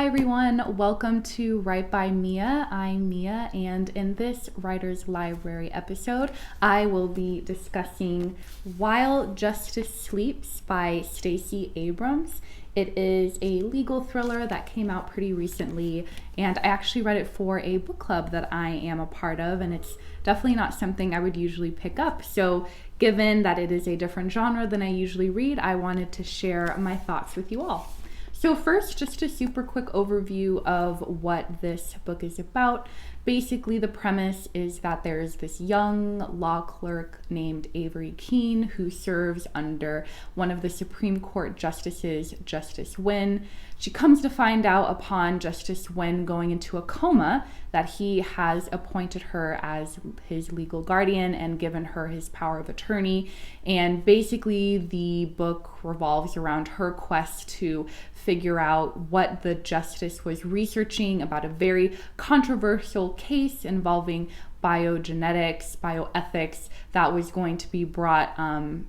Hi everyone, welcome to Right by Mia. I'm Mia, and in this Writer's Library episode, I will be discussing While Justice Sleeps by Stacey Abrams. It is a legal thriller that came out pretty recently, and I actually read it for a book club that I am a part of, and it's definitely not something I would usually pick up. So given that it is a different genre than I usually read, I wanted to share my thoughts with you all. So first, just a super quick overview of what this book is about. Basically, the premise is that there is this young law clerk named Avery Keene who serves under one of the Supreme Court justices, Justice Wynne. She comes to find out upon Justice Wynne going into a coma that he has appointed her as his legal guardian and given her his power of attorney. And basically, the book revolves around her quest to figure out what the justice was researching about a very controversial case involving biogenetics, bioethics that was going to be brought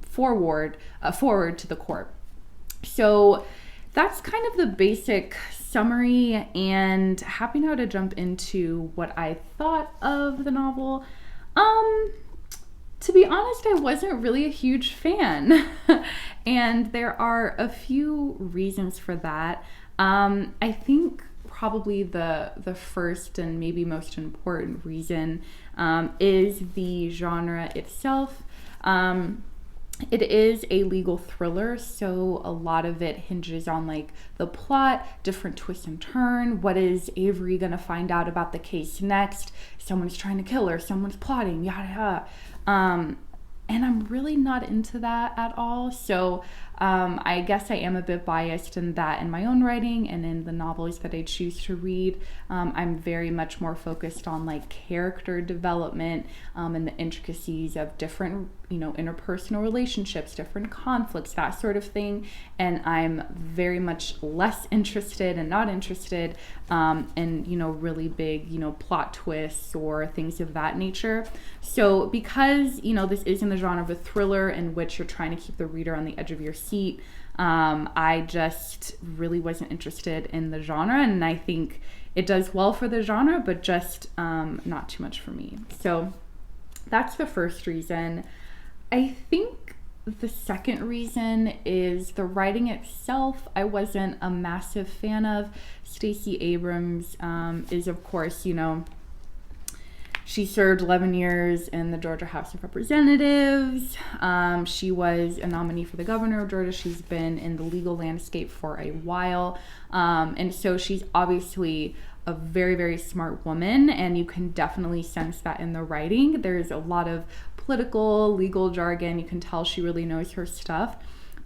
forward to the court. So that's kind of the basic summary, and happy now to jump into what I thought of the novel. To be honest, I wasn't really a huge fan, and there are a few reasons for that. I think probably the first and maybe most important reason is the genre itself. It is a legal thriller, so a lot of it hinges on like the plot, different twists and turns. What is Avery gonna find out about the case next? Someone's trying to kill her, someone's plotting, yada yada. And I'm really not into that at all. So I guess I am a bit biased in that in my own writing and in the novels that I choose to read. I'm very much more focused on like character development and the intricacies of different, interpersonal relationships, different conflicts, that sort of thing. And I'm very much less interested and not interested in, really big, plot twists or things of that nature. So because, this is in the genre of a thriller in which you're trying to keep the reader on the edge of your seat, I just really wasn't interested in the genre, and I think it does well for the genre, but just not too much for me. So that's the first reason. I think the second reason is the writing itself. I wasn't a massive fan of. Stacey Abrams is, of course, she served 11 years in the Georgia House of Representatives. She was a nominee for the governor of Georgia. She's been in the legal landscape for a while. And so she's obviously a very, very smart woman, and you can definitely sense that in the writing. There's a lot of political, legal jargon. You can tell she really knows her stuff.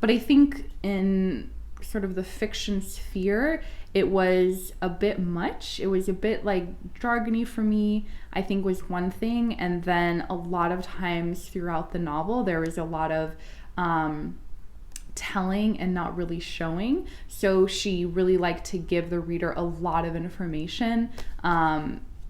But I think in sort of the fiction sphere, it was a bit much. It was a bit like jargony for me, I think, was one thing. And then a lot of times throughout the novel, there was a lot of telling and not really showing. So she really liked to give the reader a lot of information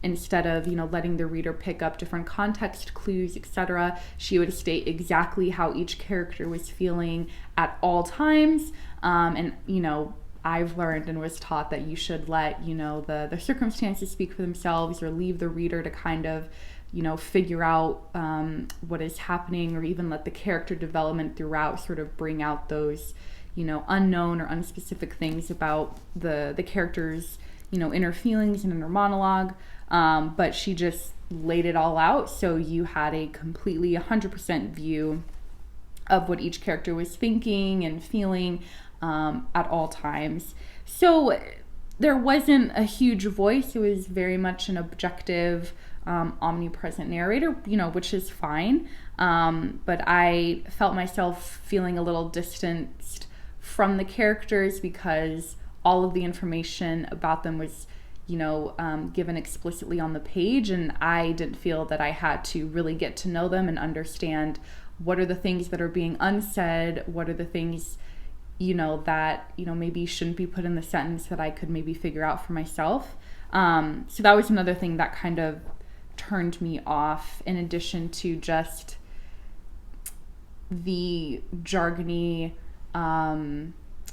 instead of, letting the reader pick up different context clues, etc. She would state exactly how each character was feeling at all times. And I've learned and was taught that you should let, the circumstances speak for themselves, or leave the reader to kind of, figure out what is happening, or even let the character development throughout sort of bring out those, unknown or unspecific things about the character's, inner feelings and inner monologue. But she just laid it all out, so you had a completely 100% view of what each character was thinking and feeling at all times. So there wasn't a huge voice. It was very much an objective, omnipresent narrator, which is fine. But I felt myself feeling a little distanced from the characters because all of the information about them was, given explicitly on the page, and I didn't feel that I had to really get to know them and understand what are the things that are being unsaid, what are the things that, maybe shouldn't be put in the sentence that I could maybe figure out for myself. So that was another thing that kind of turned me off, in addition to just the jargony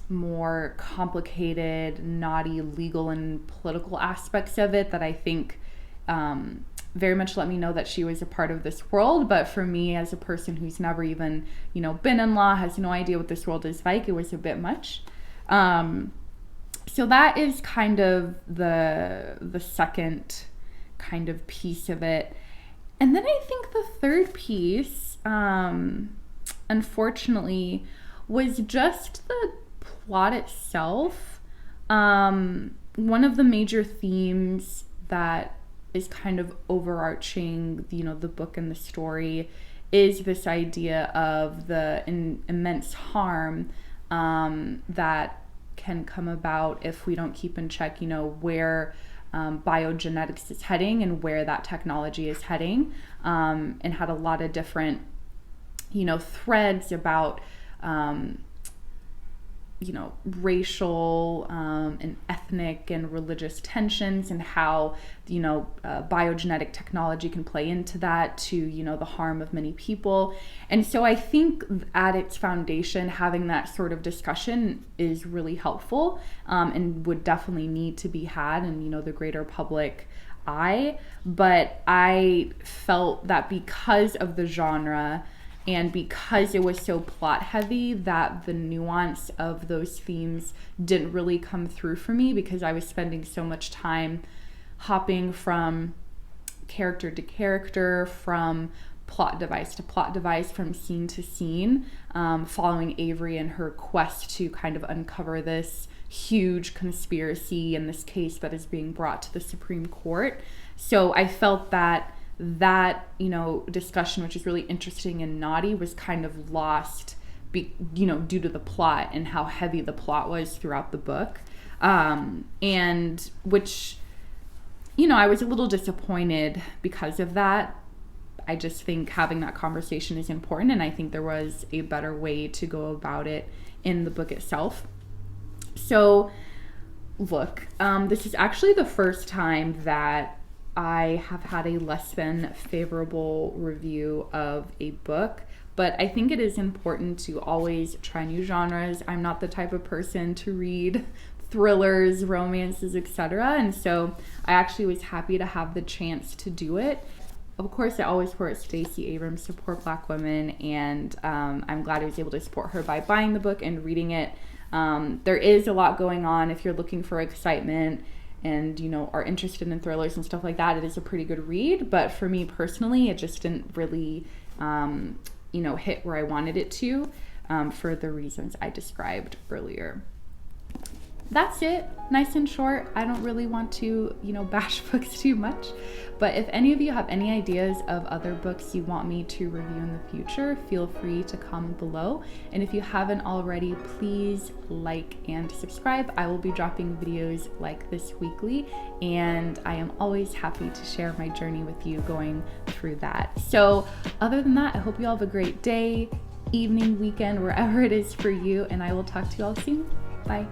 more complicated, naughty legal and political aspects of it that I think very much let me know that she was a part of this world. But for me, as a person who's never even, been in law, has no idea what this world is like, it was a bit much. So that is kind of the second kind of piece of it. And then I think the third piece, unfortunately, was just the plot itself. One of the major themes that is kind of overarching, the book and the story is this idea of the immense harm that can come about if we don't keep in check, where biogenetics is heading and where that technology is heading, and had a lot of different, threads about, racial and ethnic and religious tensions, and how, biogenetic technology can play into that to, the harm of many people. And so I think at its foundation, having that sort of discussion is really helpful, and would definitely need to be had in, the greater public eye. But I felt that because of the genre, and because it was so plot heavy, that the nuance of those themes didn't really come through for me, because I was spending so much time hopping from character to character, from plot device to plot device, from scene to scene, following Avery in her quest to kind of uncover this huge conspiracy in this case that is being brought to the Supreme Court. So I felt that discussion, which is really interesting and naughty, was kind of lost due to the plot and how heavy the plot was throughout the book, and which I was a little disappointed because of that. I just think having that conversation is important, and I think there was a better way to go about it in the book itself. So look, this is actually the first time that I have had a less than favorable review of a book, but I think it is important to always try new genres. I'm not the type of person to read thrillers, romances, etc. And so I actually was happy to have the chance to do it. Of course, I always support Stacey Abrams, support Black women, and I'm glad I was able to support her by buying the book and reading it. There is a lot going on if you're looking for excitement and are interested in thrillers and stuff like that. It is a pretty good read, but for me personally, it just didn't really hit where I wanted it to, for the reasons I described earlier. That's it, nice and short. I don't really want to bash books too much, but if any of you have any ideas of other books you want me to review in the future, feel free to comment below. And if you haven't already, please like and subscribe. I will be dropping videos like this weekly, and I am always happy to share my journey with you going through that. So other than that, I hope you all have a great day, evening, weekend, wherever it is for you, and I will talk to you all soon. Bye.